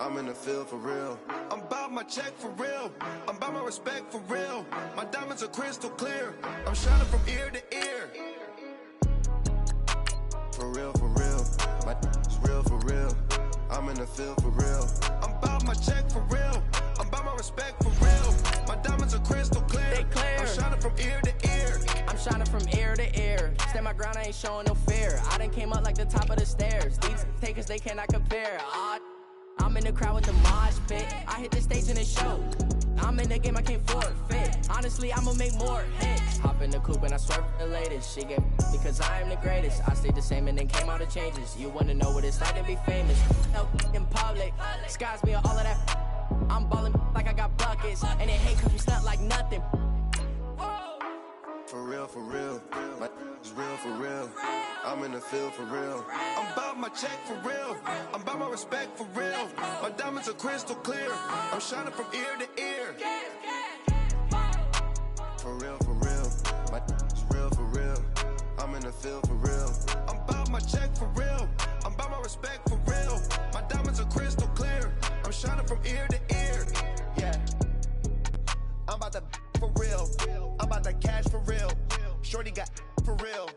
I'm in the field for real. I'm about my check for real. I'm about my respect for real. My diamonds are crystal clear. I'm shining from ear to ear. For real, for real. My is real for real. I'm in the field for real. I'm about my check for real. I'm about my respect for real. My diamonds are crystal clear. They clear. I'm shining from ear to ear. I'm shining from ear to ear. Stand my ground, I ain't showing no fear. I done came up like the top of the stairs. These takers, they cannot compare. I'm in the crowd with the mosh pit. I hit the stage and it showed. I'm in the game, I can't forfeit. Honestly, I'ma make more hits. Hop in the coupe and I swerve the latest. She get because I am the greatest. I stayed the same and then came out of changes. You wanna know what it's like to be famous? No in public, skies me all of that. I'm ballin' like I got buckets. And they hate cause we stunt like nothing. For real, for real. My is real for real. I'm in the field for real. I'm about my check for real. I'm about my respect for real. My diamonds are crystal clear. I'm shining from ear to ear. For real, for real. My is real for real. I'm in the field for real. I'm about my check for real. I'm about my respect for real. My diamonds are crystal clear. I'm shining from ear to ear. Yeah. I'm about to for real. I'm about to cash for real. Shorty got for real.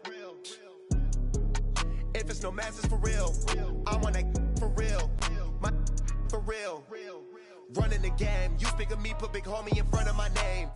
If it's no masses for real, I want that for real. My for real. Running the game. You speak of me, put big homie in front of my name.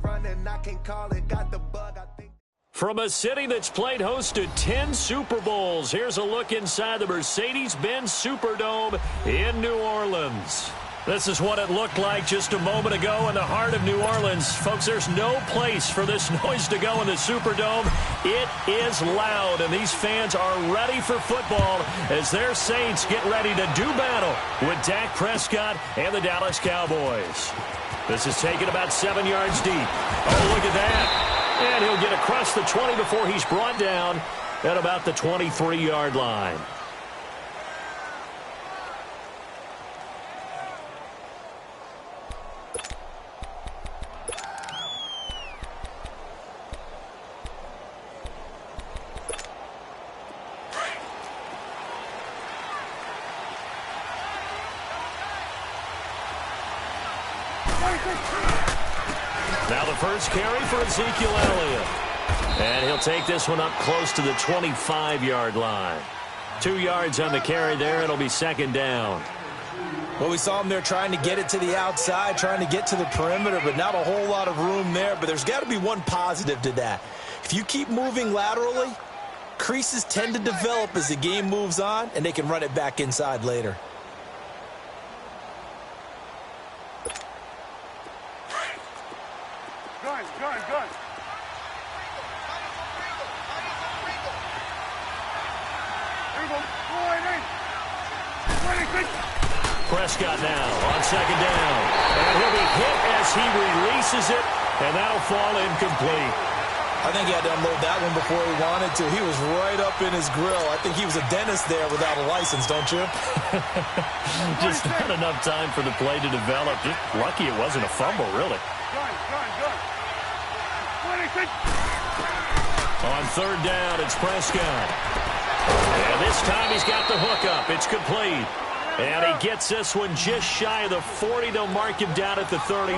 Running, I can call it. Got the bug, I think. From a city that's played host to 10 Super Bowls, here's a look inside the Mercedes-Benz Superdome in New Orleans. This is what it looked like just a moment ago in the heart of New Orleans. Folks, there's no place for this noise to go in the Superdome. It is loud, and these fans are ready for football as their Saints get ready to do battle with Dak Prescott and the Dallas Cowboys. This is taken about 7 yards deep. Oh, look at that. And he'll get across the 20 before he's brought down at about the 23-yard line. Now the first carry for Ezekiel Elliott. And he'll take this one up close to the 25-yard line. 2 yards on the carry there. It'll be second down. Well, we saw him there trying to get it to the outside, trying to get to the perimeter, but not a whole lot of room there. But there's got to be one positive to that. If you keep moving laterally, creases tend to develop as the game moves on, and they can run it back inside later. Gun. Prescott now on second down. And he'll be hit as he releases it, and that'll fall incomplete. I think he had to unload that one before he wanted to. He was right up in his grill. I think he was a dentist there without a license, don't you? Just not enough time for the play to develop. Just lucky it wasn't a fumble, really. On third down, it's Prescott. And this time he's got the hook up. It's complete. And he gets this one just shy of the 40. They'll mark him down at the 39.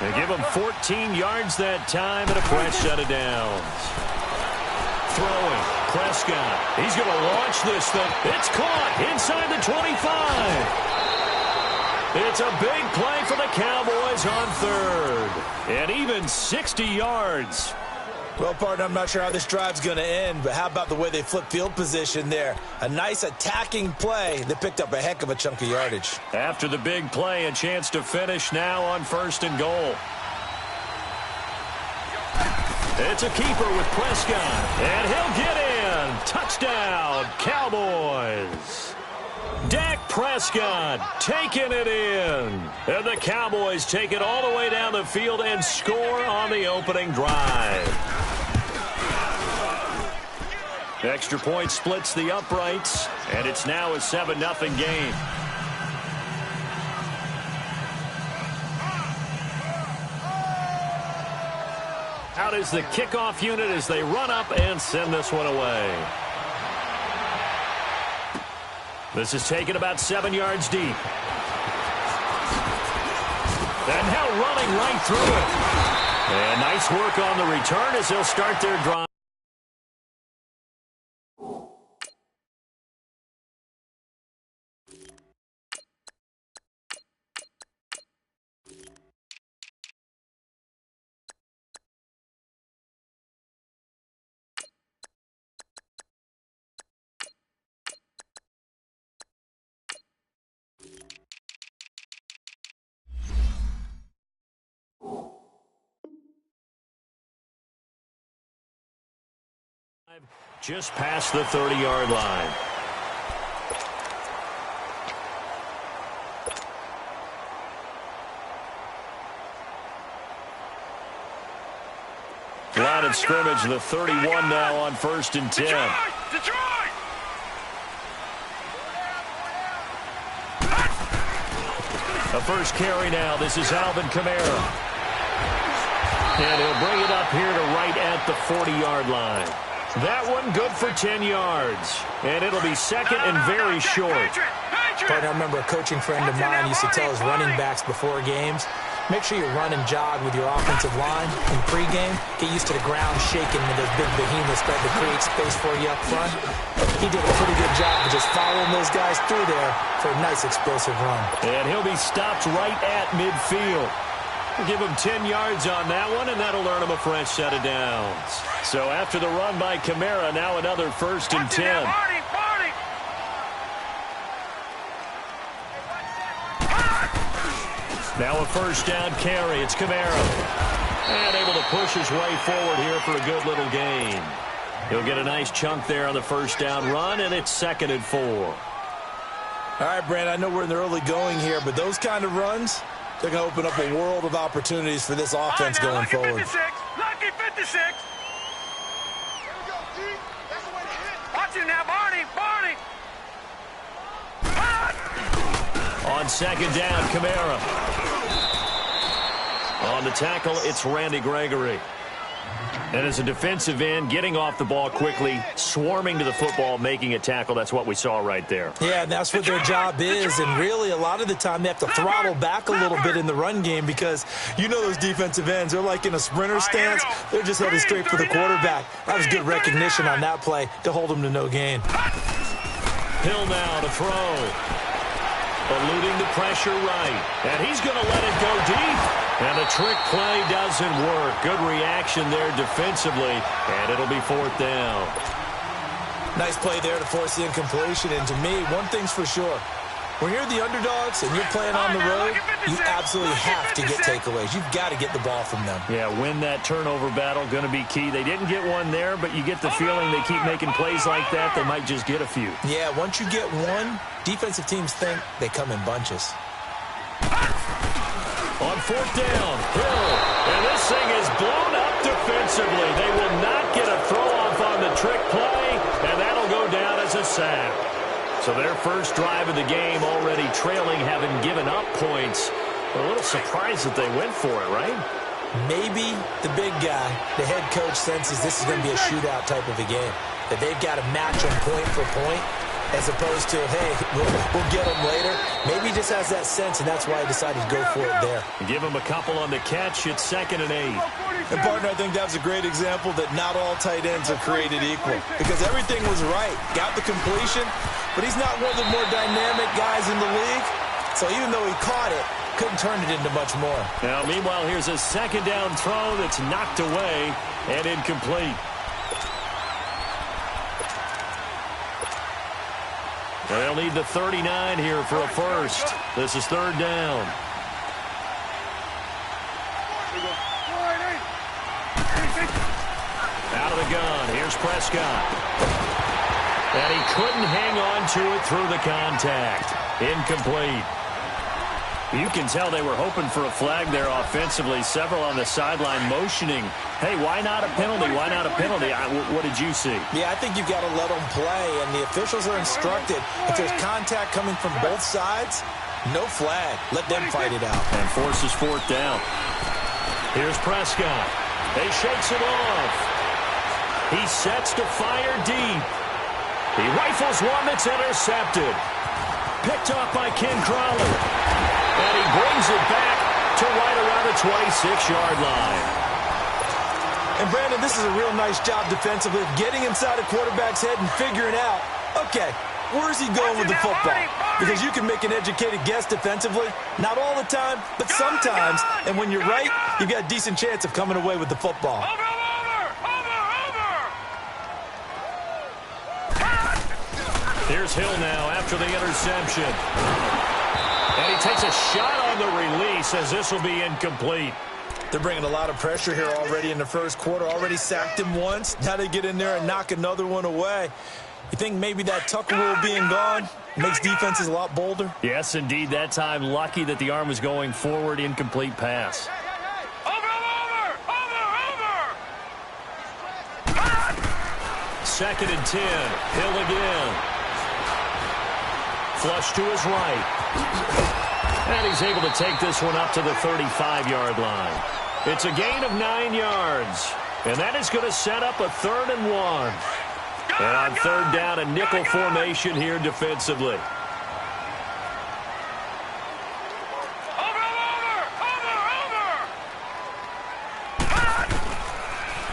They give him 14 yards that time and a fresh set of downs. Throwing, Prescott. He's going to launch this thing. It's caught inside the 25. It's a big play for the Cowboys on third. And even 60 yards. Well, partner, I'm not sure how this drive's going to end, but how about the way they flip field position there? A nice attacking play. They picked up a heck of a chunk of yardage. After the big play, a chance to finish now on first and goal. It's a keeper with Prescott, and he'll get in. Touchdown, Cowboys. Dak Prescott taking it in. And the Cowboys take it all the way down the field and score on the opening drive. Extra point splits the uprights, and it's now a 7-0 game. Out is the kickoff unit as they run up and send this one away. This is taken about 7 yards deep. And now running right through it. And nice work on the return as they'll start their drive. Just past the 30-yard line. Line of scrimmage, the 31 now on 1st and 10. Detroit! A first carry now. This is Alvin Kamara. And he'll bring it up here to right at the 40-yard line. That one good for 10 yards. And it'll be second and very short. But I remember a coaching friend of mine used to tell his running backs before games, make sure you run and jog with your offensive line in pregame. Get used to the ground shaking with those big behemoths that to create space for you up front. He did a pretty good job of just following those guys through there for a nice explosive run. And he'll be stopped right at midfield. We'll give him 10 yards on that one, and that'll earn him a fresh set of downs. So after the run by Kamara, now another 1st and 10. Now a first down carry. It's Kamara. And able to push his way forward here for a good little gain. He'll get a nice chunk there on the first down run, and it's 2nd and 4. All right, Brandon, I know we're in the early going here, but those kind of runs, they're going to open up a world of opportunities for this offense going forward. Lucky 56. Watch it now, Barney. On 2nd down, Kamara. On the tackle, it's Randy Gregory. And as a defensive end, getting off the ball quickly, swarming to the football, making a tackle, that's what we saw right there. Yeah, and that's what their job is, and really a lot of the time they have to throttle back a little bit in the run game because you know those defensive ends, they're like in a sprinter stance. They're just headed straight for the quarterback. That was good recognition on that play to hold them to no gain. Hill now to throw. Eluding the pressure right. And he's going to let it go deep. And the trick play doesn't work. Good reaction there defensively. And it'll be 4th down. Nice play there to force the incompletion. And to me, one thing's for sure. When you're the underdogs and you're playing on the road, you absolutely have to get takeaways. You've got to get the ball from them. Yeah, win that turnover battle, going to be key. They didn't get one there, but you get the feeling they keep making plays like that, they might just get a few. Yeah, once you get one, defensive teams think they come in bunches. On 4th down, Hill. And this thing is blown up defensively. They will not get a throw-off on the trick play, and that'll go down as a sack. So their first drive of the game already trailing, having given up points. A little surprised that they went for it, right? Maybe the big guy, the head coach, senses this is going to be a shootout type of a game. That they've got to match them point for point as opposed to, hey, we'll get them later. Maybe he just has that sense, and that's why he decided to go for it there. Give him a couple on the catch. It's 2nd and 8. And, partner, I think that was a great example that not all tight ends are created equal because everything was right. Got the completion, but he's not one of the more dynamic guys in the league. So even though he caught it, couldn't turn it into much more. Now, meanwhile, here's a 2nd down throw that's knocked away and incomplete. They'll need the 39 here for a first. This is 3rd down. Out of the gun. Here's Prescott. And he couldn't hang on to it through the contact. Incomplete. You can tell they were hoping for a flag there offensively. Several on the sideline motioning. Hey, why not a penalty? Why not a penalty? What did you see? Yeah, I think you've got to let them play, and the officials are instructed. If there's contact coming from both sides, no flag. Let them fight it out. And forces 4th down. Here's Prescott. He shakes it off. He sets to fire deep. He rifles one that's intercepted. Picked off by Ken Crawley. And he brings it back to right around the 26-yard line. And, Brandon, this is a real nice job defensively of getting inside a quarterback's head and figuring out, okay, where's he going with the football? Because you can make an educated guess defensively. Not all the time, but sometimes. And when you're right, you've got a decent chance of coming away with the football. Here's Hill now after the interception. And he takes a shot on the release as this will be incomplete. They're bringing a lot of pressure here already in the first quarter. Already sacked him once. Now they get in there and knock another one away. You think maybe that Tucker rule being gone makes defenses a lot bolder? Yes, indeed. That time, lucky that the arm was going forward. Incomplete pass. Second and 10. Hill again. Flush to his right. And he's able to take this one up to the 35-yard line. It's a gain of 9 yards. And that is going to set up a 3rd and 1. And on third down, a nickel formation here defensively.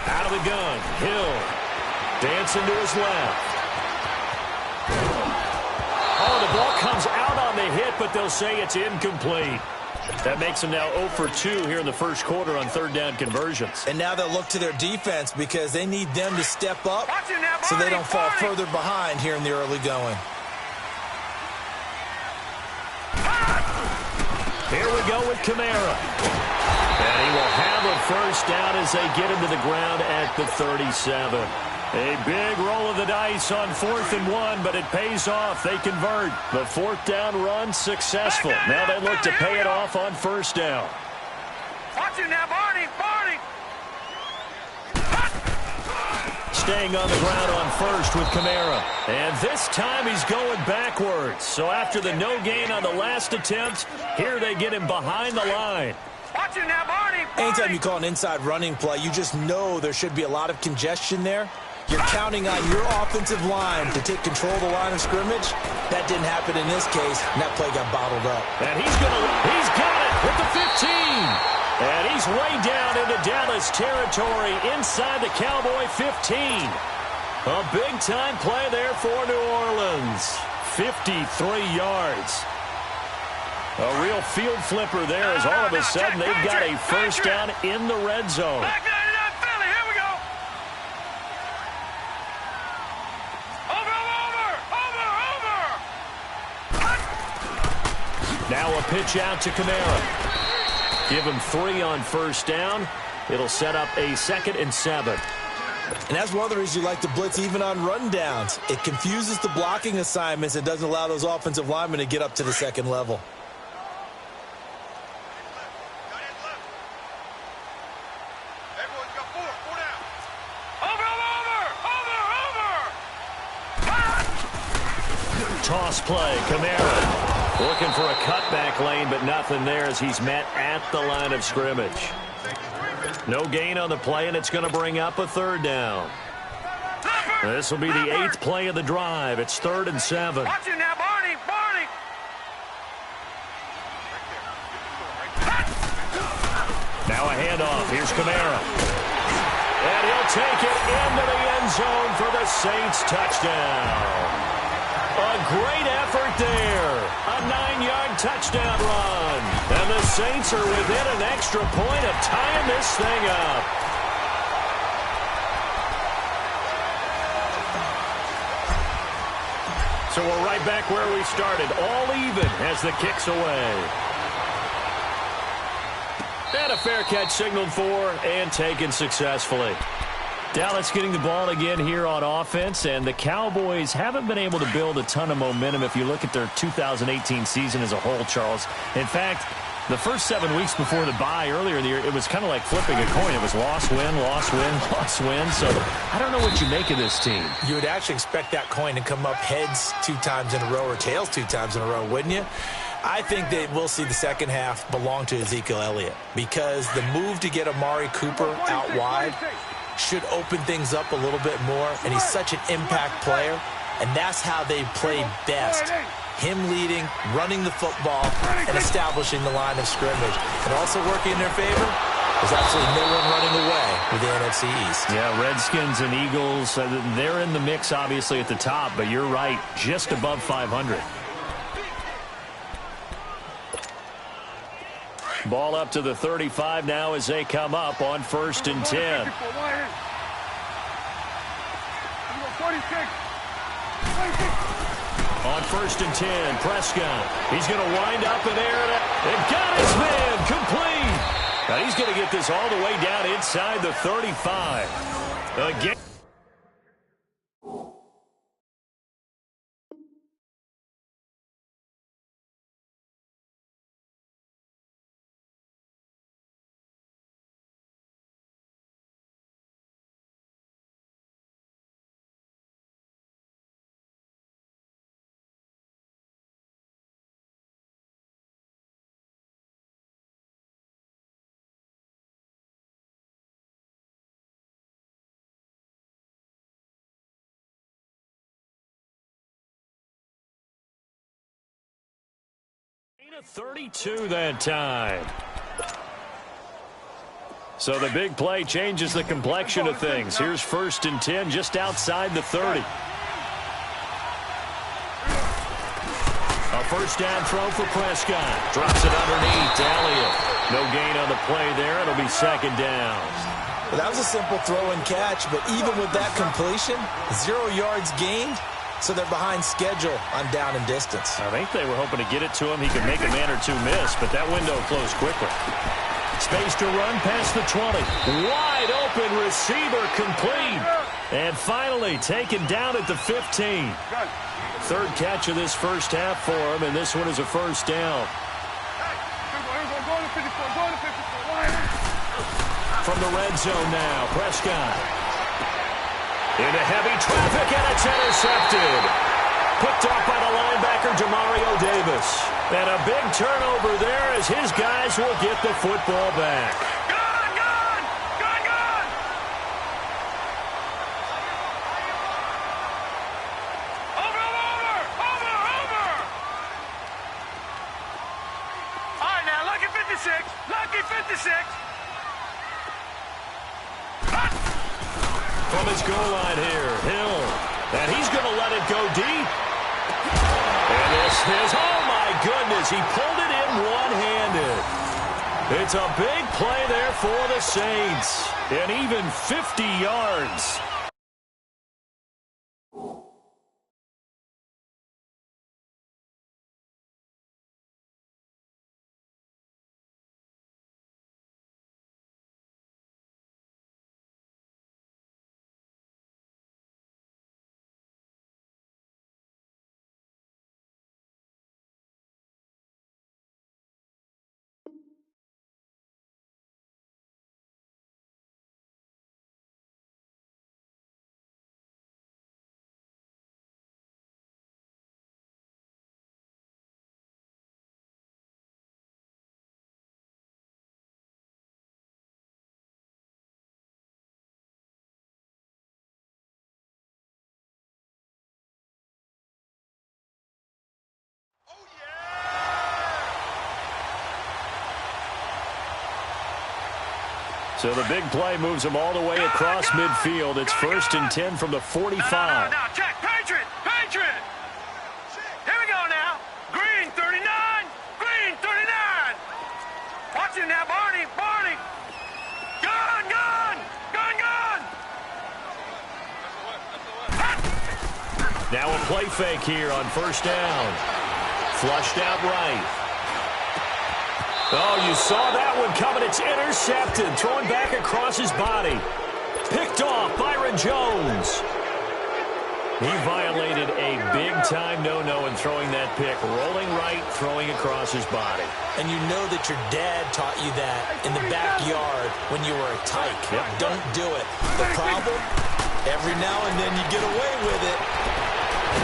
Out of the gun, Hill. Dancing to his left. Oh, the ball comes out on the hit, but they'll say it's incomplete. That makes them now 0 for 2 here in the first quarter on third down conversions. And now they'll look to their defense because they need them to step up so they don't fall further behind here in the early going. Here we go with Kamara. And he will have a first down as they get him to the ground at the 37. A big roll of the dice on 4th and 1, but it pays off. They convert. The 4th down run successful. Now they look to pay it off on first down. Watch it now, Barney! Staying on the ground on first with Kamara. And this time he's going backwards. So after the no gain on the last attempt, here they get him behind the line. Watch it now, Barney! Anytime you call an inside running play, you just know there should be a lot of congestion there. You're counting on your offensive line to take control of the line of scrimmage. That didn't happen in this case, and that play got bottled up. And he's got it with the 15. And he's way down into Dallas territory inside the Cowboy 15. A big-time play there for New Orleans. 53 yards. A real field flipper there as all of a sudden they've got a first down in the red zone. Now a pitch out to Kamara. Give him 3 on first down. It'll set up a 2nd and 7. And that's one of the reasons you like to blitz even on rundowns. It confuses the blocking assignments and doesn't allow those offensive linemen to get up to the second level. Toss play, Kamara. Looking for a cutback lane, but nothing there as he's met at the line of scrimmage. No gain on the play, and it's going to bring up a 3rd down. This will be the 8th play of the drive. It's 3rd and 7. Watch it now, Barney! Now a handoff. Here's Kamara. And he'll take it into the end zone for the Saints touchdown. A great effort there. A 9-yard touchdown run. And the Saints are within an extra point of tying this thing up. So we're right back where we started. All even as the kick's away. And a fair catch signaled for and taken successfully. Dallas getting the ball again here on offense, and the Cowboys haven't been able to build a ton of momentum if you look at their 2018 season as a whole, Charles. In fact, the first 7 weeks before the bye earlier in the year, it was kind of like flipping a coin. It was loss, win, loss, win, loss, win. So I don't know what you make of this team. You would actually expect that coin to come up heads 2 times in a row or tails 2 times in a row, wouldn't you? I think that we'll see the second half belong to Ezekiel Elliott because the move to get Amari Cooper out wide should open things up a little bit more, and he's such an impact player, and that's how they play best. Him leading, running the football, and establishing the line of scrimmage. And also working in their favor, there's absolutely no one running away with the NFC East. Yeah, Redskins and Eagles, they're in the mix obviously at the top, but you're right, just above 500. Ball up to the 35 now as they come up on 1st and 10. On 1st and 10, Prescott. He's going to wind up in there and got his man complete. Now he's going to get this all the way down inside the 35. Again. A 32 that time. So the big play changes the complexion of things. Here's 1st and 10 just outside the 30. A first down throw for Prescott. Drops it underneath. Elliott. No gain on the play there. It'll be 2nd down. Well, that was a simple throw and catch, but even with that completion, 0 yards gained. So they're behind schedule on down and distance. I think they were hoping to get it to him. He could make a man or two miss, but that window closed quickly. Space to run past the 20. Wide open receiver complete. And finally taken down at the 15. 3rd catch of this first half for him, and this one is a first down. From the red zone now, Prescott. Into heavy traffic, and it's intercepted. Picked off by the linebacker, Demario Davis. And a big turnover there as his guys will get the football back. Gone, gone, gone, gone. Over. All right, now, lucky 56. Lucky 56. From his goal line here, Hill. And he's going to let it go deep. And this is, oh my goodness, he pulled it in one-handed. It's a big play there for the Saints. And even 50 yards. So the big play moves him all the way across midfield. It's 1st and 10 from the 45. No, check. Patriot. Here we go now. Green 39. Green 39. Watch it now, Barney. Gone. Now a play fake here on 1st down. Flushed out right. Oh, you saw that one coming. It's intercepted. Throwing back across his body. Picked off Byron Jones. He violated a big-time no-no in throwing that pick. Rolling right, throwing across his body. And you know that your dad taught you that in the backyard when you were a tyke. Yep. Don't do it. The problem, every now and then you get away with it.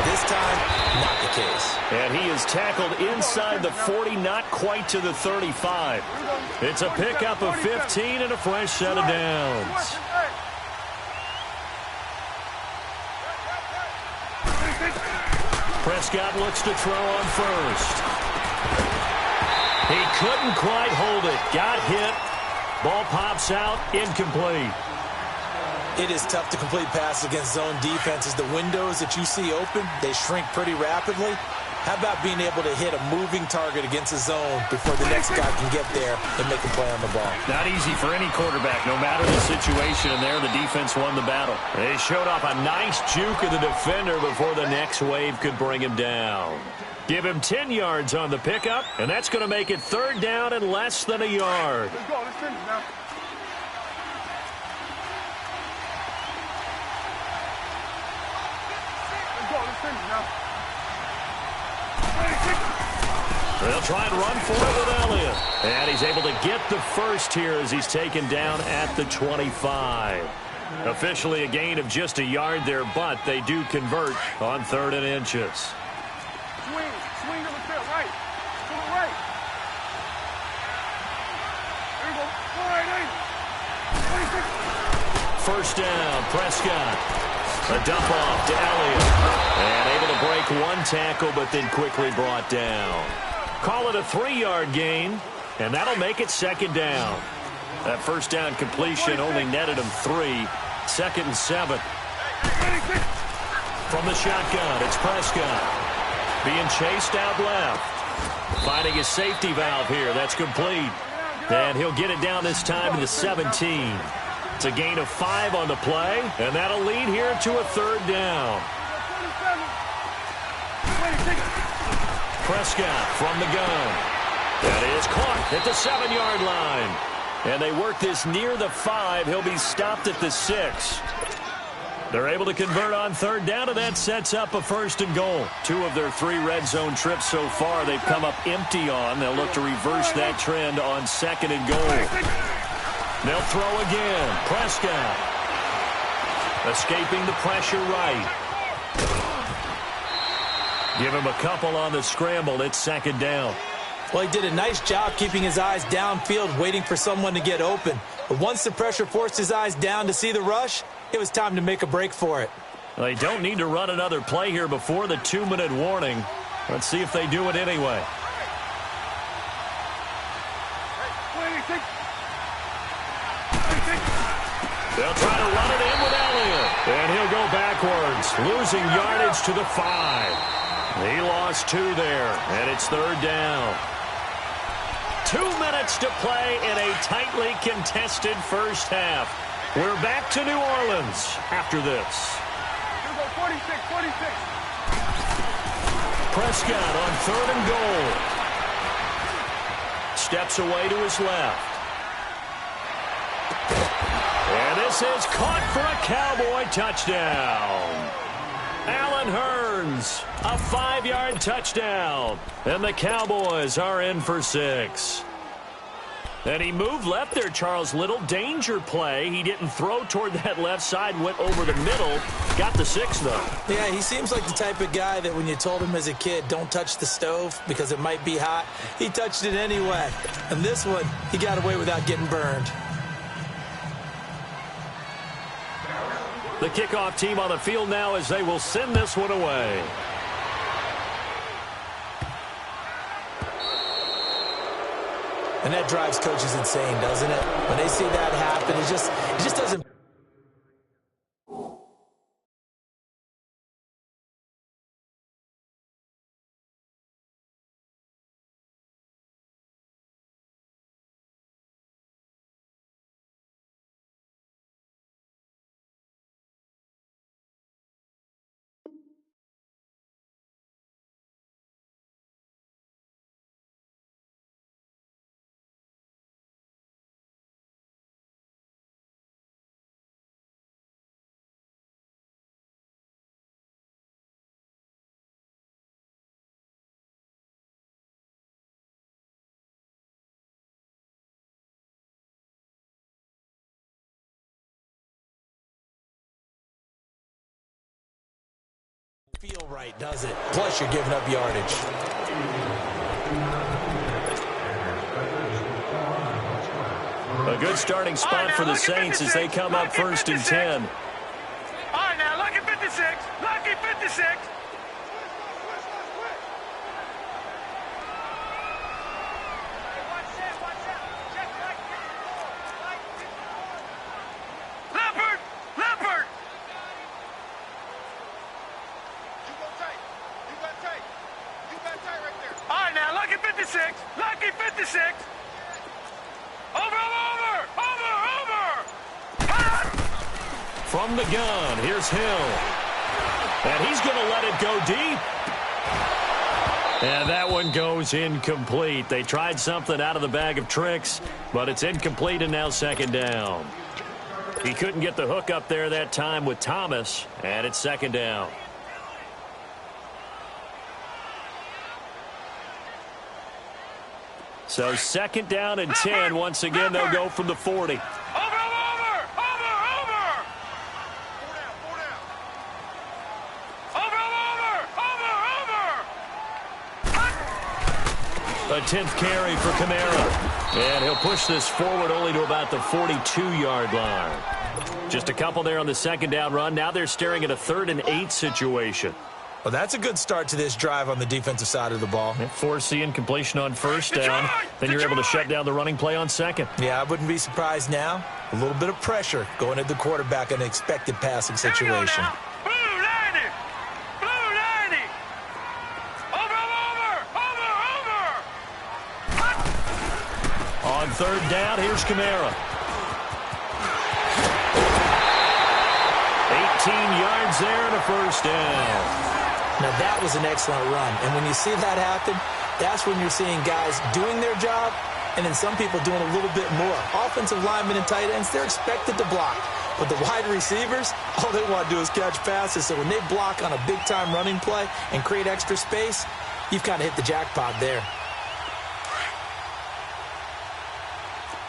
This time, not the case. And he is tackled inside the 40, not quite to the 35. It's a pickup of 15 and a fresh set of downs. Prescott looks to throw on first. He couldn't quite hold it. Got hit. Ball pops out. Incomplete. It is tough to complete passes against zone defenses. The windows that you see open, they shrink pretty rapidly. How about being able to hit a moving target against a zone before the next guy can get there and make a play on the ball? Not easy for any quarterback, no matter the situation. And there, the defense won the battle. They showed off a nice juke of the defender before the next wave could bring him down. Give him 10 yards on the pickup, and that's going to make it third down and less than a yard. Let's go. Let's finish now. Let's go. Let's finish now. They'll try and run for it with Elliott. And he's able to get the first here as he's taken down at the 25. Officially a gain of just a yard there, but they do convert on 3rd and inches. Swing to the field, right. To the right. There you go. All right, 26. First down, Prescott. A dump off to Elliott. And able to break one tackle, but then quickly brought down. Call it a 3-yard gain, and that'll make it second down. That first down completion only netted him 3. 2nd and 7. From the shotgun, it's Prescott. Being chased out left. Finding his safety valve here. That's complete. And he'll get it down this time to the 17. It's a gain of 5 on the play, and that'll lead here to a 3rd down. Prescott from the gun. That is caught at the 7-yard line. And they work this near the 5. He'll be stopped at the 6. They're able to convert on 3rd down, and that sets up a 1st and goal. 2 of their 3 red zone trips so far they've come up empty on. They'll look to reverse that trend on 2nd and goal. They'll throw again. Prescott escaping the pressure right. Give him a couple on the scramble. It's 2nd down. Well, he did a nice job keeping his eyes downfield, waiting for someone to get open. But once the pressure forced his eyes down to see the rush, it was time to make a break for it. They don't need to run another play here before the 2-minute warning. Let's see if they do it anyway. They'll try to run it in with Elliott. And he'll go backwards, losing yardage to the 5. He lost 2 there, and it's 3rd down. 2 minutes to play in a tightly contested first half. We're back to New Orleans after this. Here we go, 46, 46. Prescott on 3rd and goal. Steps away to his left. And this is caught for a Cowboy touchdown. Allen Hurns, a 5-yard touchdown. And the Cowboys are in for 6. And he moved left there, Charles. Little danger play. He didn't throw toward that left side, went over the middle. Got the 6, though. Yeah, he seems like the type of guy that when you told him as a kid, don't touch the stove because it might be hot, he touched it anyway. And this one, he got away without getting burned. The kickoff team on the field now as they will send this one away. And that drives coaches insane, doesn't it? When they see that happen, it just doesn't feel right, does it? Plus, you're giving up yardage. A good starting spot for the Saints as they come up first and 10. All right, now, lucky 56. Lucky 56. Leopard! Leopard! You got tight. You got tight. You got tight right there. All right, now, lucky 56. Lucky 56. Over! From the gun, here's Hill. And he's going to let it go deep. And that one goes incomplete. They tried something out of the bag of tricks, but it's incomplete and now second down. He couldn't get the hook up there that time with Thomas, and it's second down. So second down and 10. Once again, they'll go from the 40. A 10th carry for Kamara. And he'll push this forward only to about the 42-yard line. Just a couple there on the second down run. Now they're staring at a 3rd and 8 situation. Well, that's a good start to this drive on the defensive side of the ball. Force the incompletion on first down. Then you're able to shut down the running play on second. Yeah, I wouldn't be surprised now. A little bit of pressure going at the quarterback in an expected passing situation. On third down, here's Kamara. 18 yards there and a first down. Now, that was an excellent run. And when you see that happen, that's when you're seeing guys doing their job and then some people doing a little bit more. Offensive linemen and tight ends, they're expected to block. But the wide receivers, all they want to do is catch passes. So when they block on a big-time running play and create extra space, you've kind of hit the jackpot there.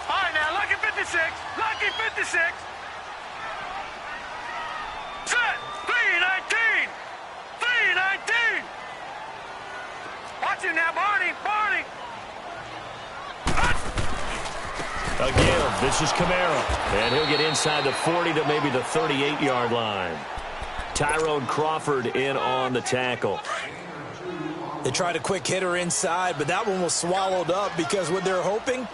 All right, now, lucky 56. Lucky 56. Set. 319. 319. Watch it now, Barney. Barney. Again, this is Kamara. And he'll get inside the 40 to maybe the 38-yard line. Tyrone Crawford in on the tackle. They tried a quick hitter inside, but that one was swallowed up because what they're hoping,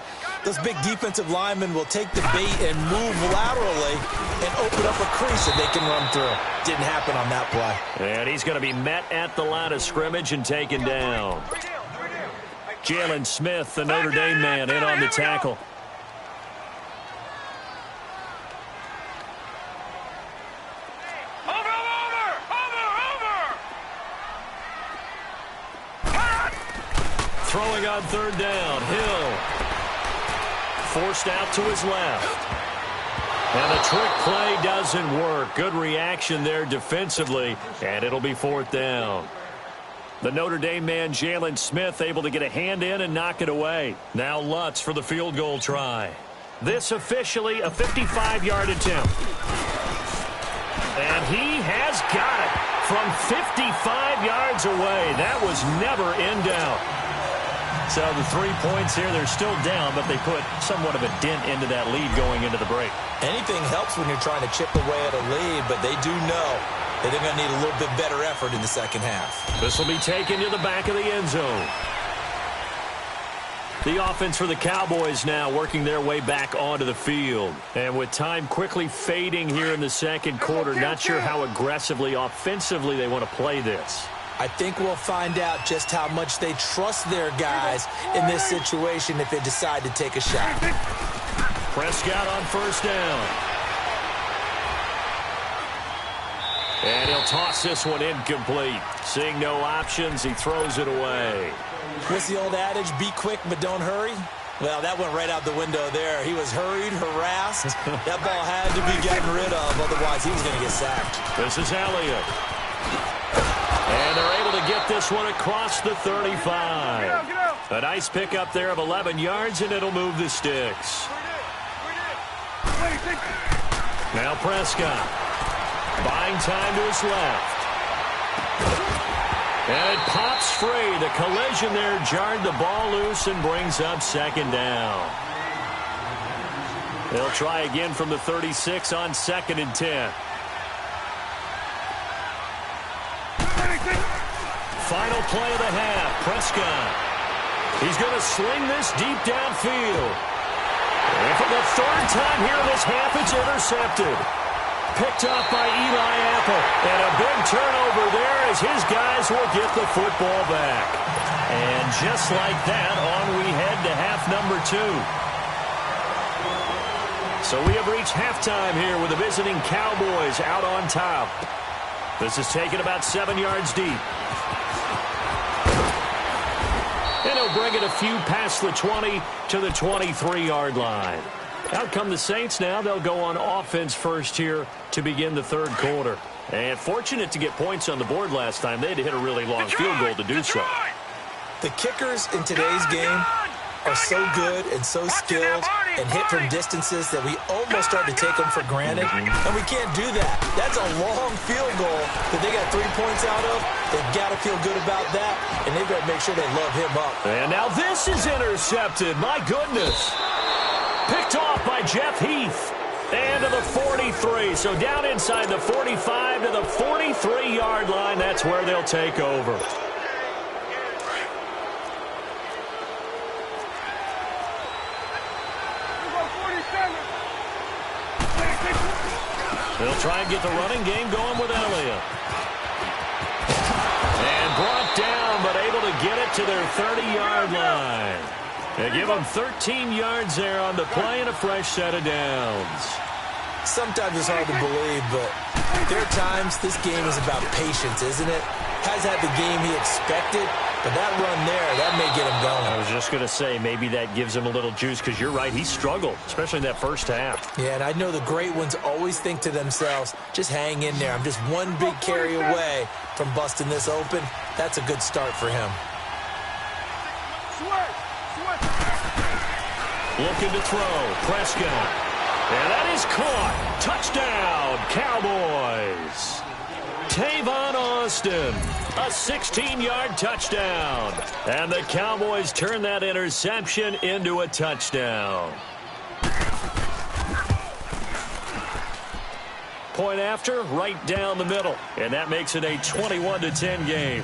those big defensive linemen will take the bait and move laterally and open up a crease that they can run through. Didn't happen on that play. And he's going to be met at the line of scrimmage and taken down. Jalen Smith, the Notre Dame man, in on the tackle. Throwing on third down, Hill. Forced out to his left. And the trick play doesn't work. Good reaction there defensively, and it'll be fourth down. The Notre Dame man, Jalen Smith, able to get a hand in and knock it away. Now Lutz for the field goal try. This officially a 55-yard attempt. And he has got it from 55 yards away. That was never in doubt. So the 3 points here, they're still down, but they put somewhat of a dent into that lead going into the break. Anything helps when you're trying to chip away at a lead, but they do know that they're going to need a little bit better effort in the second half. This will be taken to the back of the end zone. The offense for the Cowboys now working their way back onto the field. And with time quickly fading here in the second quarter, not sure how aggressively, offensively they want to play this. I think we'll find out just how much they trust their guys in this situation if they decide to take a shot. Prescott on first down. And he'll toss this one incomplete. Seeing no options, he throws it away. What's the old adage? Be quick, but don't hurry. Well, that went right out the window there. He was hurried, harassed. That ball had to be gotten rid of, otherwise he was going to get sacked. This is Elliott. And they're able to get this one across the 35. A nice pickup there of 11 yards, and it'll move the sticks. Now Prescott. Buying time to his left. And it pops free. The collision there jarred the ball loose and brings up second down. They'll try again from the 36 on 2nd and 10. Final play of the half. Prescott. He's going to sling this deep downfield. And for the 3rd time here in this half, it's intercepted. Picked off by Eli Apple. And a big turnover there as his guys will get the football back. And just like that, on we head to half number 2. So we have reached halftime here with the visiting Cowboys out on top. This is taken about 7 yards deep. And he'll bring it a few past the 20 to the 23-yard line. Out come the Saints now. They'll go on offense first here to begin the 3rd quarter. And fortunate to get points on the board last time. They had to hit a really long field goal to do so. The kickers in today's game are so good and so skilled and hit from distances that we almost start to take them for granted. And we can't do that. That's a long field goal that they got 3 points out of. They've got to feel good about that, and they've got to make sure they love him up. And now this is intercepted. My goodness. Picked off by Jeff Heath. And to the 43. So down inside the 45 to the 43-yard line. That's where they'll take over. They'll try and get the running game going with Elliott. And brought down, but able to get it to their 30-yard line. They give them 13 yards there on the play and a fresh set of downs. Sometimes it's hard to believe, but there are times this game is about patience, isn't it? Has had the game he expected, but that run there, that may get him going. I was just going to say, maybe that gives him a little juice, because you're right, he struggled, especially in that first half. Yeah, and I know the great ones always think to themselves, just hang in there. I'm just one big carry away from busting this open. That's a good start for him. Looking to throw, Prescott. And that is caught. Touchdown, Cowboys. Tavon Austin, a 16-yard touchdown. And the Cowboys turn that interception into a touchdown. Point after, right down the middle. And that makes it a 21-10 game.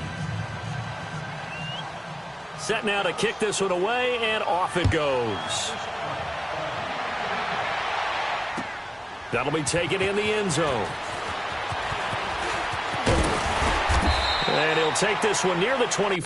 Set now to kick this one away, and off it goes. That'll be taken in the end zone. And he'll take this one near the 20.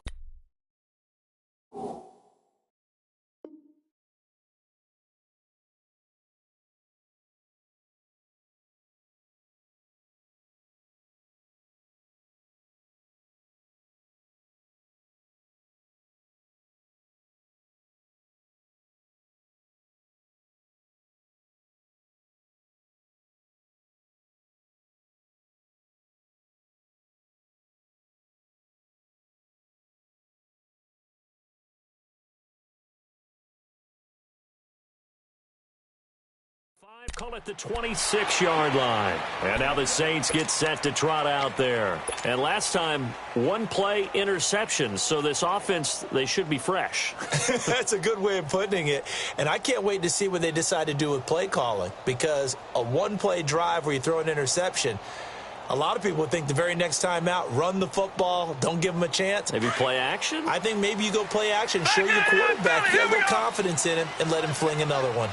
Call it the 26-yard line. And now the Saints get set to trot out there. And last time, one play interception. So this offense, they should be fresh. That's a good way of putting it. And I can't wait to see what they decide to do with play calling. Because a one-play drive where you throw an interception, a lot of people would think the very next time out, run the football, don't give them a chance. Maybe play action? I think maybe you go play action, show your quarterback, get a little confidence in him, and let him fling another one.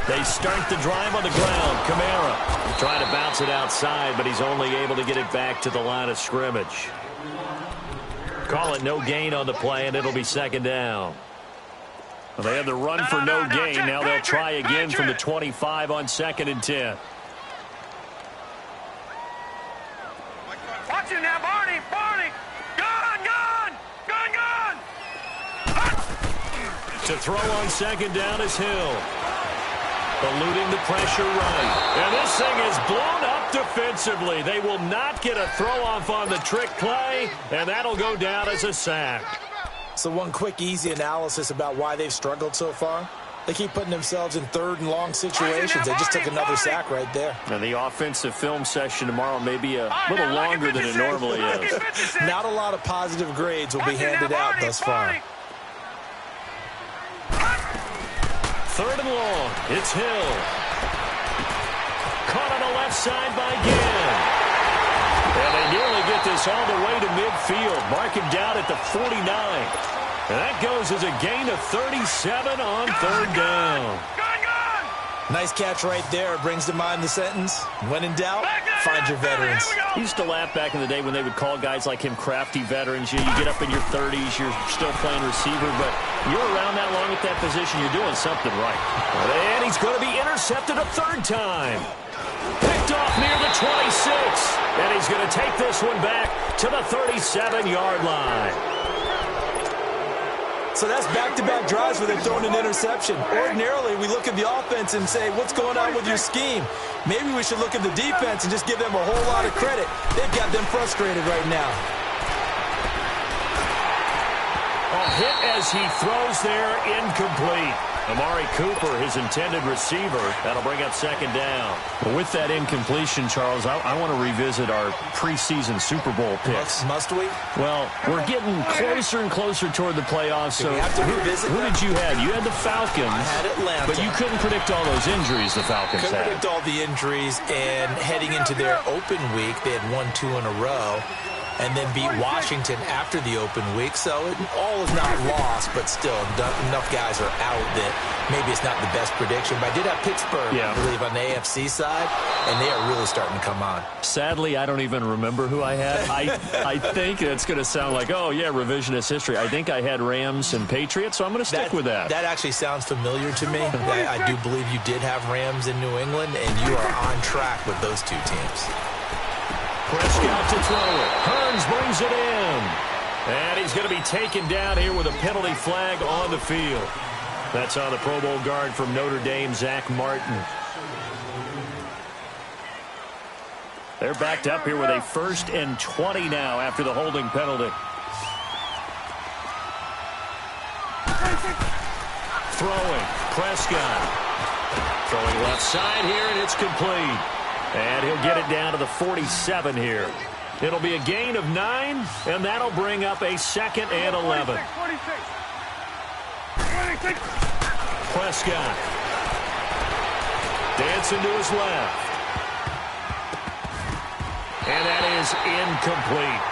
They start the drive on the ground. Kamara trying to bounce it outside, but he's only able to get it back to the line of scrimmage. Call it no gain on the play, and it'll be second down. Well, they had the run for no gain. Now they'll try again from the 25 on 2nd and 10. Watch it now, Barney! Barney! Gone! To throw on second down is Hill. Eluding the pressure right. And this thing is blown up defensively. They will not get a throw-off on the trick play, and that'll go down as a sack. So one quick, easy analysis about why they've struggled so far. They keep putting themselves in third and long situations. They just took another sack right there. And the offensive film session tomorrow may be a little longer than it normally is. Not a lot of positive grades will be handed out thus far. Third and long. It's Hill. Caught on the left side by Ginn. And they nearly get this all the way to midfield. Mark him down at the 49. And that goes as a gain of 37 on third down. Nice catch right there. Brings to mind the sentence, when in doubt, find your veterans. He used to laugh back in the day when they would call guys like him crafty veterans. You get up in your 30s, you're still playing receiver, but you're around that long at that position, you're doing something right. And he's going to be intercepted a third time. Picked off near the 26. And he's going to take this one back to the 37-yard line. So that's back-to-back drives where they've thrown an interception. Ordinarily, we look at the offense and say, what's going on with your scheme? Maybe we should look at the defense and just give them a whole lot of credit. They've got them frustrated right now. A hit as he throws there, incomplete. Amari Cooper, his intended receiver. That'll bring up second down. But with that incompletion, Charles, I want to revisit our preseason Super Bowl picks. Must we? Well, we're getting closer and closer toward the playoffs. So we have to revisit who did you have? You had the Falcons. I had Atlanta. But you couldn't predict all those injuries the Falcons couldn't had. Predict all the injuries, and heading into their open week, they had won 2 in a row. And then beat Washington after the open week. So all is not lost, but still enough guys are out that maybe it's not the best prediction. But I did have Pittsburgh, I believe, on the AFC side, and they are really starting to come on. Sadly, I don't even remember who I had. I think it's going to sound like, oh, yeah, revisionist history. I think I had Rams and Patriots, so I'm going to stick with that. That actually sounds familiar to me. I do believe you did have Rams in New England, and you are on track with those two teams. Prescott to throw it. Hearns brings it in. And he's going to be taken down here with a penalty flag on the field. That's on the Pro Bowl guard from Notre Dame, Zach Martin. They're backed up here with a 1st and 20 now after the holding penalty. Throwing. Prescott. Throwing left side here, and it's complete. And he'll get it down to the 47 here. It'll be a gain of 9, and that'll bring up a 2nd and 11. Prescott. Dancing to his left. And that is incomplete.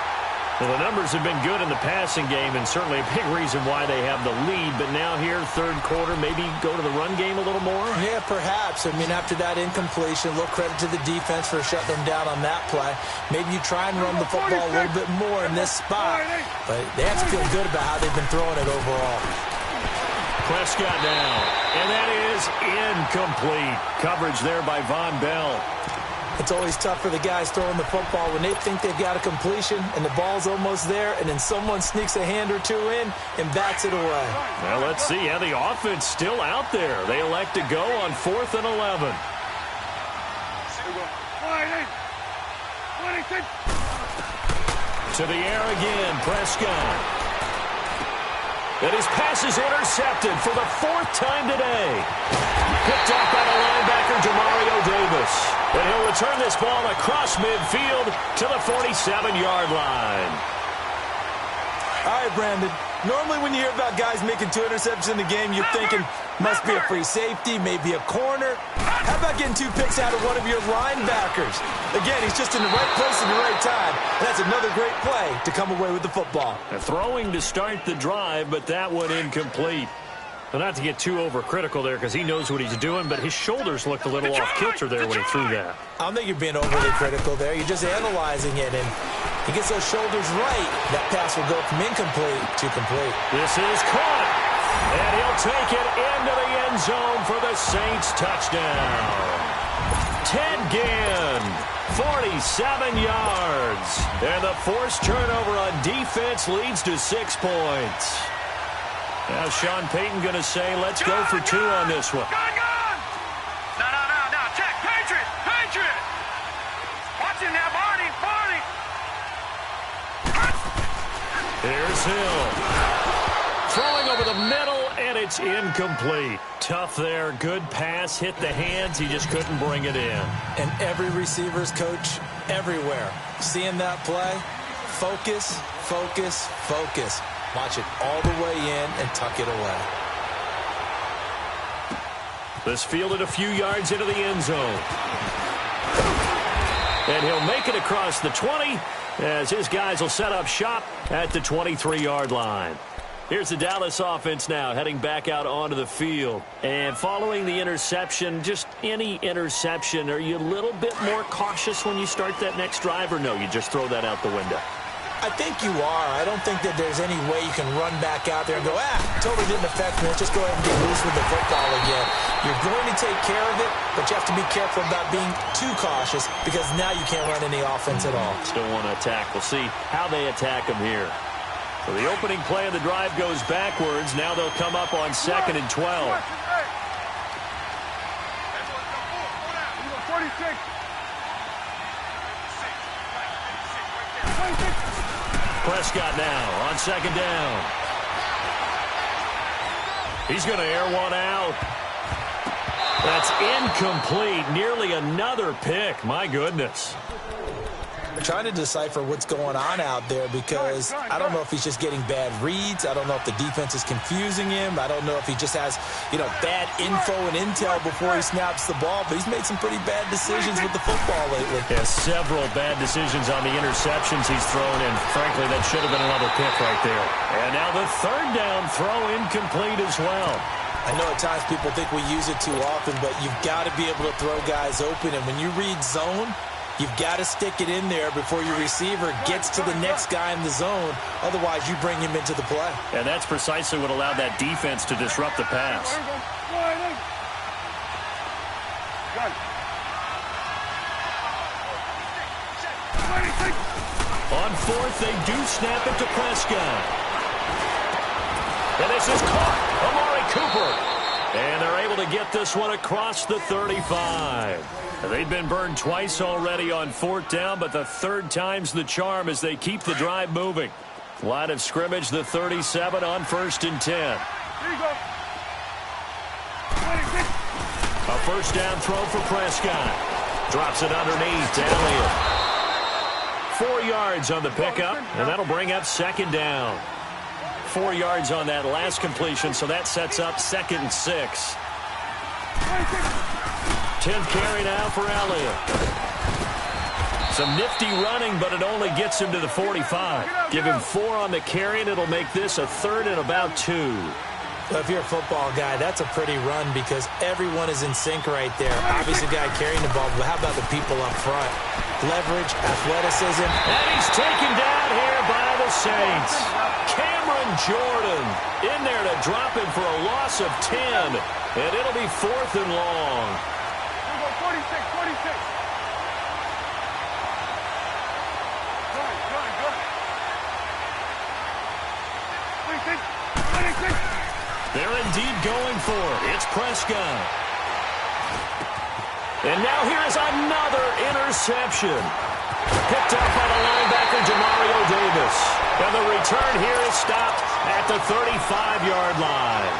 Well, the numbers have been good in the passing game, and certainly a big reason why they have the lead. But now here, third quarter, maybe go to the run game a little more? Yeah, perhaps. I mean, after that incompletion, a little credit to the defense for shutting them down on that play. Maybe you try and run the football a little bit more in this spot. But they have to feel good about how they've been throwing it overall. Prescott now. And that is incomplete. Coverage there by Von Bell. It's always tough for the guys throwing the football when they think they've got a completion and the ball's almost there, and then someone sneaks a hand or two in and bats it away. Well, let's see how the offense still out there. They elect to go on 4th and 11. To the air again, Prescott. And his pass is intercepted for the 4th time today. Picked up by the linebacker, Demario Davis. And he'll return this ball across midfield to the 47-yard line. All right, Brandon. Normally when you hear about guys making 2 interceptions in the game, you're thinking must be a free safety, maybe a corner. How about getting 2 picks out of one of your linebackers? Again, he's just in the right place at the right time. And that's another great play to come away with the football. Throwing to start the drive, but that one incomplete. Well, not to get too overcritical there because he knows what he's doing, but his shoulders looked a little off kilter there when he threw that. I don't think you're being overly critical there. You're just analyzing it, and he gets those shoulders right. That pass will go from incomplete to complete. This is caught, and he'll take it into the end zone for the Saints touchdown. Ted Ginn, 47 yards, and the forced turnover on defense leads to 6 points. Now Sean Payton going to say, let's go for 2 on this one. No. Check. Patriot. Watch it now, Barney. Here's Hill. Throwing over the middle, and it's incomplete. Tough there. Good pass. Hit the hands. He just couldn't bring it in. And every receiver's coach everywhere. Seeing that play, focus, focus, focus. Watch it all the way in and tuck it away. This fielded a few yards into the end zone. And he'll make it across the 20 as his guys will set up shop at the 23-yard line. Here's the Dallas offense now heading back out onto the field. And following the interception, just any interception, are you a little bit more cautious when you start that next drive, or no, you just throw that out the window? I think you are. I don't think that there's any way you can run back out there and go, totally didn't affect me. Let's just go ahead and get loose with the football again. You're going to take care of it, but you have to be careful about being too cautious because now you can't run any offense at all. Still want to attack. We'll see how they attack him here. So the opening play of the drive goes backwards. Now they'll come up on 2nd and 12. 46. Prescott now on 2nd down. He's going to air one out. That's incomplete. Nearly another pick. My goodness. We're trying to decipher what's going on out there because I don't know if he's just getting bad reads. I don't know if the defense is confusing him. I don't know if he just has, bad info and intel before he snaps the ball. But he's made some pretty bad decisions with the football lately. Yeah, several bad decisions on the interceptions he's thrown, and frankly, that should have been another pick right there. And now the 3rd down throw incomplete as well. I know at times people think we use it too often, but you've got to be able to throw guys open. And when you read zone, you've got to stick it in there before your receiver gets to the next guy in the zone. Otherwise, you bring him into the play. And that's precisely what allowed that defense to disrupt the pass. On 4th, they do snap it to Prescott. And this is caught. Amari Cooper. And they're able to get this one across the 35. They've been burned twice already on 4th down, but the 3rd time's the charm as they keep the drive moving. Line of scrimmage, the 37 on 1st and 10. A 1st down throw for Prescott. Drops it underneath to Elliott. 4 yards on the pickup, and that'll bring up 2nd down. 4 yards on that last completion, so that sets up 2nd and 6. 10th carry now for Elliott. Some nifty running, but it only gets him to the 45. Give him 4 on the carry, and it'll make this a 3rd and about 2. Well, if you're a football guy, that's a pretty run because everyone is in sync right there. Obviously, the guy carrying the ball, but how about the people up front? Leverage, athleticism. And he's taken down here by the Saints. Cameron Jordan in there to drop him for a loss of 10. And it'll be 4th and long. 46. They're indeed going for it. It's Prescott. And now here's another interception. Picked up by the linebacker, Demario Davis. And the return here is stopped at the 35-yard line.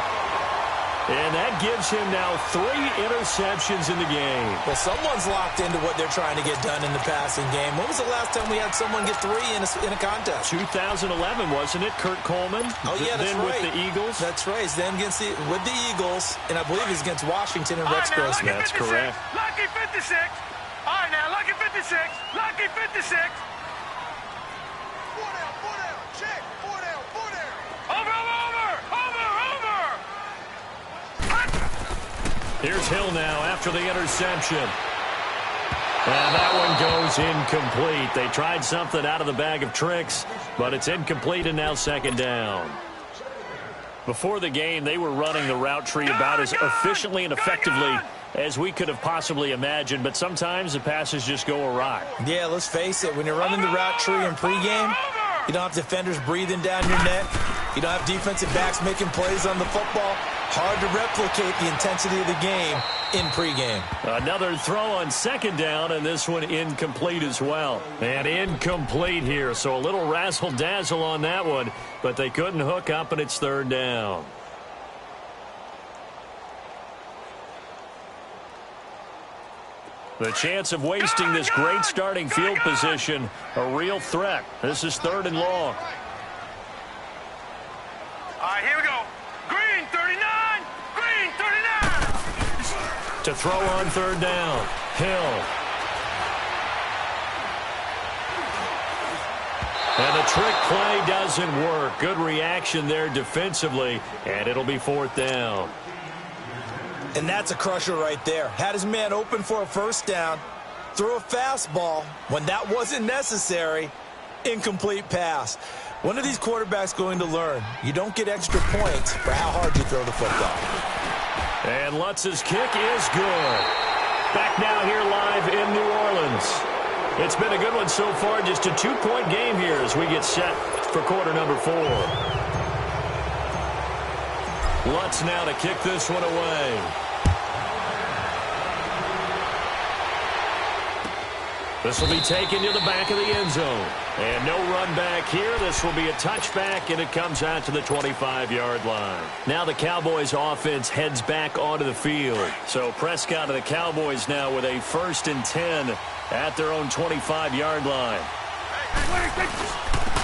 And that gives him now 3 interceptions in the game. Well, someone's locked into what they're trying to get done in the passing game. When was the last time we had someone get 3 in a contest? 2011, wasn't it? Kurt Coleman. Oh, yeah, that's then right. With the Eagles. That's right. Then with the Eagles, and I believe he's against Washington and Rex Grossman. That's correct. Lucky 56. All right, now, lucky 56. Lucky 56. 4 down. Check. 4 down. Over. Here's Hill now after the interception. And that one goes incomplete. They tried something out of the bag of tricks, but it's incomplete and now 2nd down. Before the game, they were running the route tree about as efficiently and effectively as we could have possibly imagined, but sometimes the passes just go awry. Yeah, let's face it. When you're running the route tree in pregame, you don't have defenders breathing down your neck. You don't have defensive backs making plays on the football. Hard to replicate the intensity of the game in pregame. Another throw on 2nd down, and this one incomplete as well. And incomplete here, so a little razzle-dazzle on that one, but they couldn't hook up, and it's 3rd down. The chance of wasting this great starting field position, a real threat. This is 3rd and long. All right, here we go. Green, 39. Green, 39. To throw on 3rd down. Hill. And the trick play doesn't work. Good reaction there defensively, and it'll be 4th down. And that's a crusher right there. Had his man open for a 1st down, threw a fastball when that wasn't necessary, incomplete pass. One of these quarterbacks going to learn, you don't get extra points for how hard you throw the football. And Lutz's kick is good. Back now here live in New Orleans. It's been a good one so far, just a 2-point game here as we get set for quarter number 4. Lutz now to kick this one away. This will be taken to the back of the end zone. And no run back here. This will be a touchback, and it comes out to the 25-yard line. Now the Cowboys offense heads back onto the field. So Prescott and the Cowboys now with a 1st and 10 at their own 25-yard line.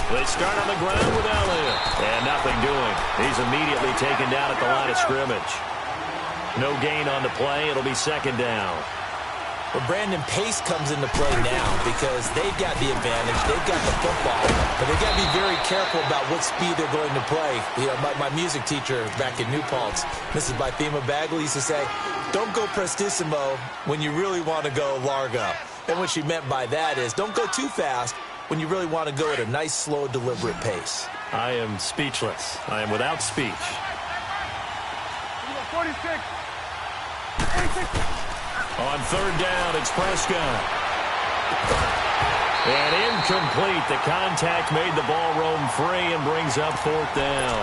They start on the ground with Elliott. And nothing doing. He's immediately taken down at the line of scrimmage. No gain on the play. It'll be 2nd down. Well, Brandon, pace comes into play now because they've got the advantage. They've got the football, but they've got to be very careful about what speed they're going to play. You know, my music teacher back in New Paltz, Mrs. Bythema Bagley, used to say, don't go prestissimo when you really want to go largo. And what she meant by that is don't go too fast when you really want to go at a nice, slow, deliberate pace. I am speechless. I am without speech. 46. On 3rd down, it's Prescott. And incomplete. The contact made the ball roam free and brings up 4th down.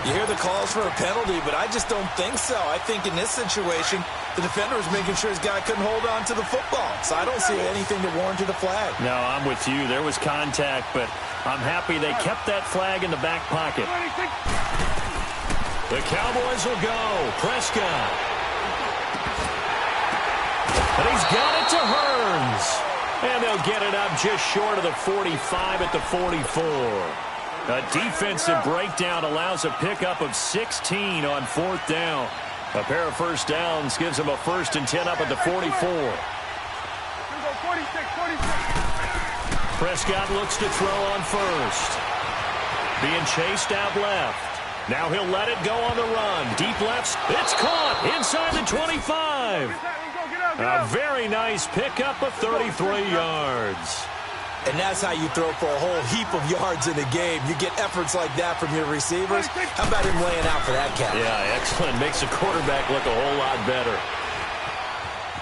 You hear the calls for a penalty, but I just don't think so. I think in this situation, the defender was making sure his guy couldn't hold on to the football. So I don't see anything to warrant a flag. No, I'm with you. There was contact, but I'm happy they kept that flag in the back pocket. The Cowboys will go. Prescott. And he's got it to Hearns. And they'll get it up just short of the 45 at the 44. A defensive breakdown allows a pickup of 16 on 4th down. A pair of 1st downs gives them a 1st and 10 up at the 44. Prescott looks to throw on 1st. Being chased out left. Now he'll let it go on the run. Deep left. It's caught inside the 25. A very nice pickup of 33 yards. And that's how you throw for a whole heap of yards in a game. You get efforts like that from your receivers. How about him laying out for that catch? Yeah, excellent. Makes the quarterback look a whole lot better.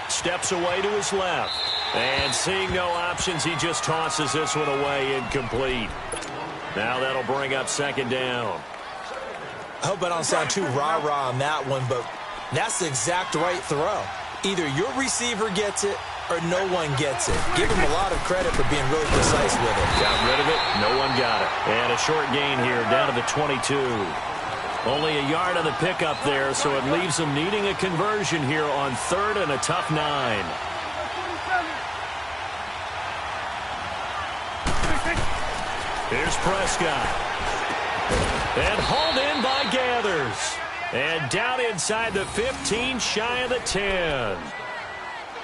Steps away to his left. And seeing no options, he just tosses this one away incomplete. Now that'll bring up 2nd down. I hope I don't sound too rah-rah on that one, but that's the exact right throw. Either your receiver gets it or no one gets it. Give him a lot of credit for being really precise with it. Got rid of it. No one got it. And a short gain here down to the 22. Only a yard on the pickup there, so it leaves them needing a conversion here on 3rd and a tough 9. Here's Prescott. And hauled in by Gathers. And down inside the 15, shy of the 10.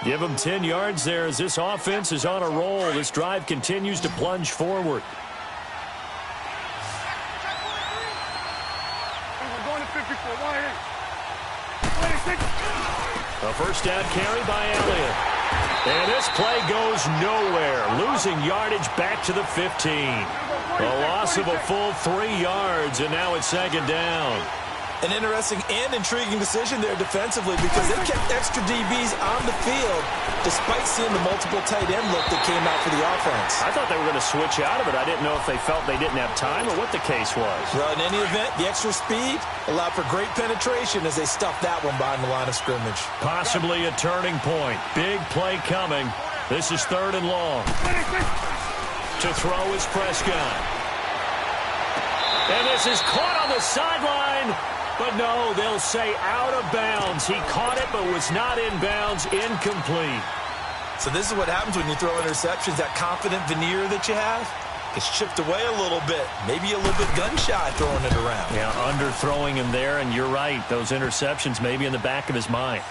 Give them 10 yards there as this offense is on a roll. This drive continues to plunge forward. A 1st down carry by Elliott. And this play goes nowhere. Losing yardage back to the 15. A loss of a full 3 yards, and now it's 2nd down. An interesting and intriguing decision there defensively because they kept extra DBs on the field despite seeing the multiple tight end look that came out for the offense. I thought they were going to switch out of it. I didn't know if they felt they didn't have time or what the case was. Well, in any event, the extra speed allowed for great penetration as they stuffed that one behind the line of scrimmage. Possibly a turning point. Big play coming. This is 3rd and long. To throw is Prescott. And this is caught on the sideline. But no, they'll say out of bounds. He caught it but was not in bounds. Incomplete. So this is what happens when you throw interceptions. That confident veneer that you have gets chipped away a little bit. Maybe a little bit gun-shy throwing it around. Yeah, underthrowing him there, and you're right. Those interceptions maybe in the back of his mind.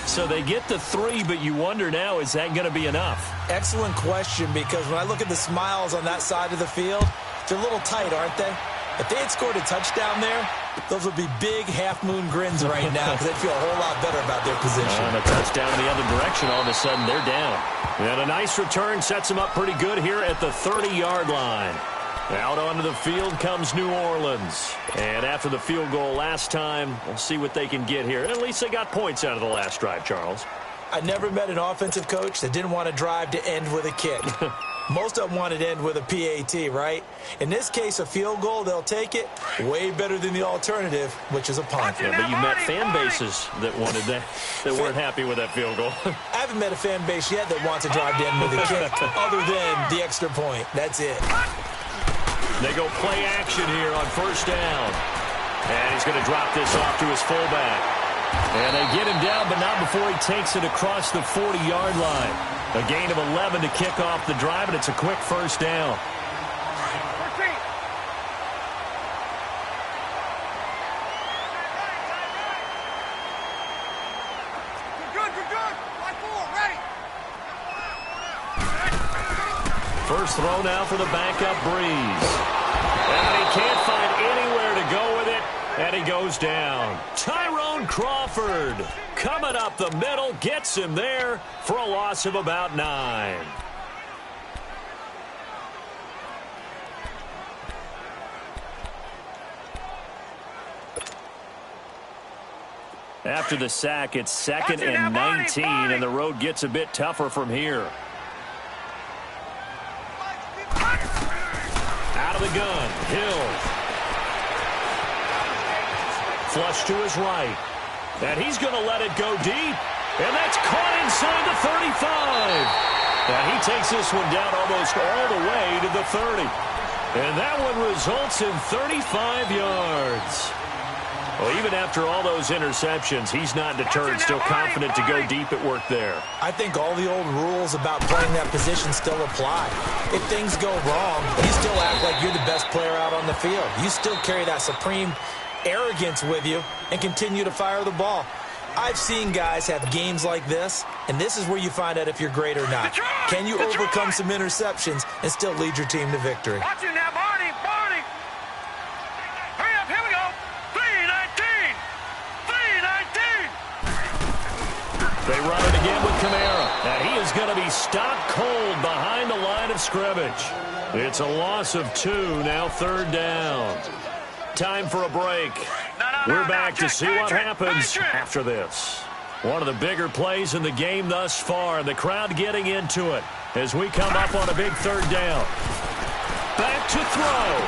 So they get the 3, but you wonder now, is that going to be enough? Excellent question, because when I look at the smiles on that side of the field, they're a little tight, aren't they? If they had scored a touchdown there, those would be big half-moon grins right now because they'd feel a whole lot better about their position. And a touchdown in the other direction, all of a sudden they're down. And a nice return sets them up pretty good here at the 30-yard line. Out onto the field comes New Orleans. And after the field goal last time, we'll see what they can get here. At least they got points out of the last drive, Charles. I never met an offensive coach that didn't want to drive to end with a kick. Most of them wanted to end with a PAT, right? In this case, a field goal, they'll take it. Way better than the alternative, which is a punt. Yeah, but you met fan bases that wanted that weren't happy with that field goal. I haven't met a fan base yet that wants to drive to end with a kick other than the extra point. That's it. They go play action here on first down. And he's going to drop this off to his fullback. And they get him down, but not before he takes it across the 40-yard line. A gain of 11 to kick off the drive, and it's a quick first down. 13. Good. Line 4, ready. First throw now for the backup Breeze. And he can't find anywhere to go with it, and he goes down. Tyrone Crawford coming up the middle, gets him there for a loss of about 9. After the sack, it's 2nd and 19, and the road gets a bit tougher from here. Out of the gun, Hill. Flush to his right. And he's going to let it go deep. And that's caught inside the 35. And he takes this one down almost all the way to the 30. And that one results in 35 yards. Well, even after all those interceptions, he's not deterred, still confident to go deep at work there. I think all the old rules about playing that position still apply. If things go wrong, you still act like you're the best player out on the field. You still carry that supreme arrogance with you and continue to fire the ball. I've seen guys have games like this, and this is where you find out if you're great or not. Can you overcome some interceptions and still lead your team to victory? Watch it now, Barney. Hurry up, here we go. 3-19. They run it again with Kamara. And he is going to be stopped cold behind the line of scrimmage. It's a loss of 2, now 3rd down. Time for a break. We're back to see what happens after this. One of the bigger plays in the game thus far. The crowd getting into it as we come up on a big 3rd down. Back to throw.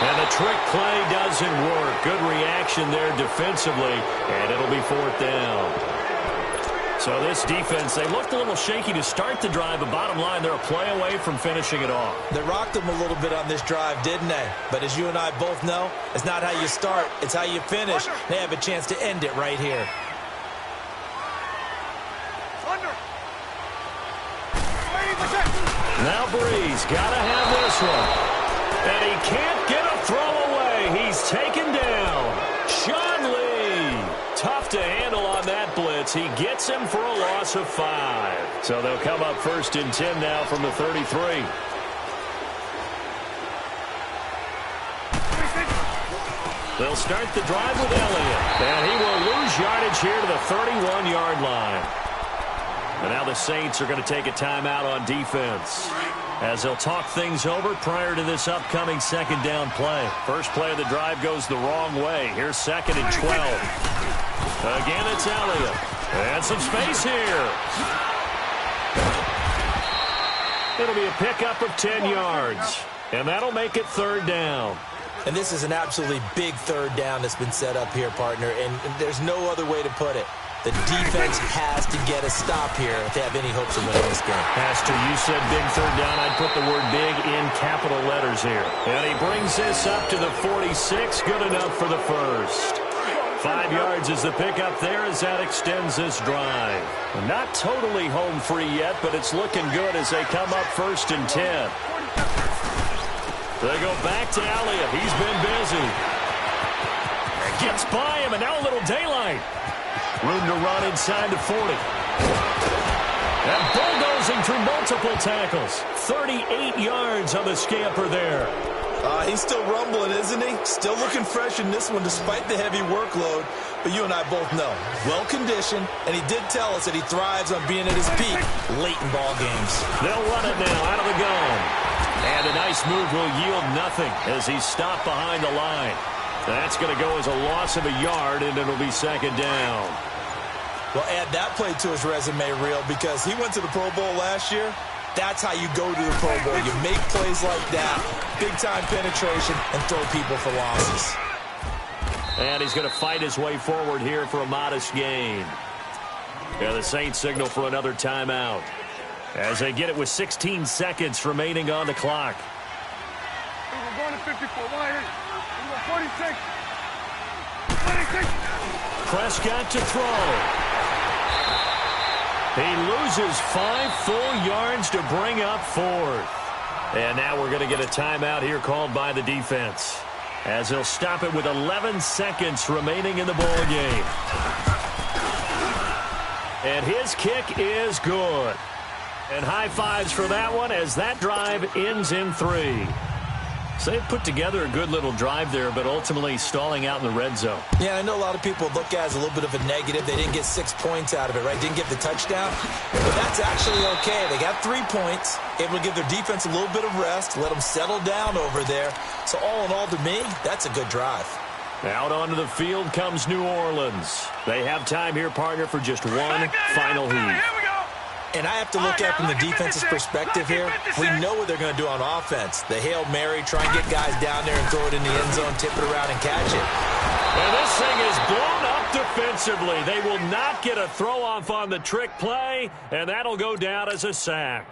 And the trick play doesn't work. Good reaction there defensively, and it'll be 4th down. So this defense, they looked a little shaky to start the drive, but bottom line, they're a play away from finishing it off. They rocked them a little bit on this drive, didn't they? But as you and I both know, it's not how you start, it's how you finish. They have a chance to end it right here. Now Breeze got to have this one. And he can't get a throw away. He's taken down. Sean Lee. Tough to handle on that blitz. He gets him for a loss of 5. So they'll come up 1st and 10 now from the 33. They'll start the drive with Elliott. And he will lose yardage here to the 31-yard line. And now the Saints are going to take a timeout on defense as they'll talk things over prior to this upcoming 2nd down play. First play of the drive goes the wrong way. Here's 2nd and 12. Again, it's Elliott. And some space here. It'll be a pickup of 10 yards. And that'll make it 3rd down. And this is an absolutely big 3rd down that's been set up here, partner. And there's no other way to put it. The defense has to get a stop here if they have any hopes of winning this game. Pastor, you said big third down. I'd put the word big in capital letters here. And he brings this up to the 46. Good enough for the first. 5 yards is the pickup there as that extends this drive. Not totally home free yet, but it's looking good as they come up 1st and 10. They go back to Elliott. He's been busy. Gets by him, and now a little daylight. Room to run inside the 40. And bulldozing through multiple tackles. 38 yards on the scamper there. He's still rumbling, isn't he? Still looking fresh in this one despite the heavy workload. But you and I both know, well-conditioned, and he did tell us that he thrives on being at his peak late in ball games. They'll run it now out of the gun. And a nice move will yield nothing as he's stopped behind the line. That's going to go as a loss of a yard, and it'll be 2nd down. Well, add that play to his resume reel because he went to the Pro Bowl last year. That's how you go to the Pro Bowl. You make plays like that, big-time penetration, and throw people for losses. And he's going to fight his way forward here for a modest gain. Yeah, the Saints signal for another timeout as they get it with 16 seconds remaining on the clock. We're going to 54. 46. 46. Prescott to throw. He loses 5 full yards to bring up 4th. And now we're going to get a timeout here called by the defense as they'll stop it with 11 seconds remaining in the ball game. And his kick is good. And high fives for that one as that drive ends in 3. So they've put together a good little drive there, but ultimately stalling out in the red zone. Yeah, I know a lot of people look at it as a little bit of a negative. They didn't get 6 points out of it, right? Didn't get the touchdown. But that's actually okay. They got 3 points, able to give their defense a little bit of rest, let them settle down over there. So all in all, to me, that's a good drive. Out onto the field comes New Orleans. They have time here, partner, for just one final heat. And I have to look at from the defense's perspective here. We know what they're going to do on offense. The Hail Mary, try and get guys down there and throw it in the end zone, tip it around and catch it. And this thing is blown up defensively. They will not get a throw-off on the trick play, and that'll go down as a sack.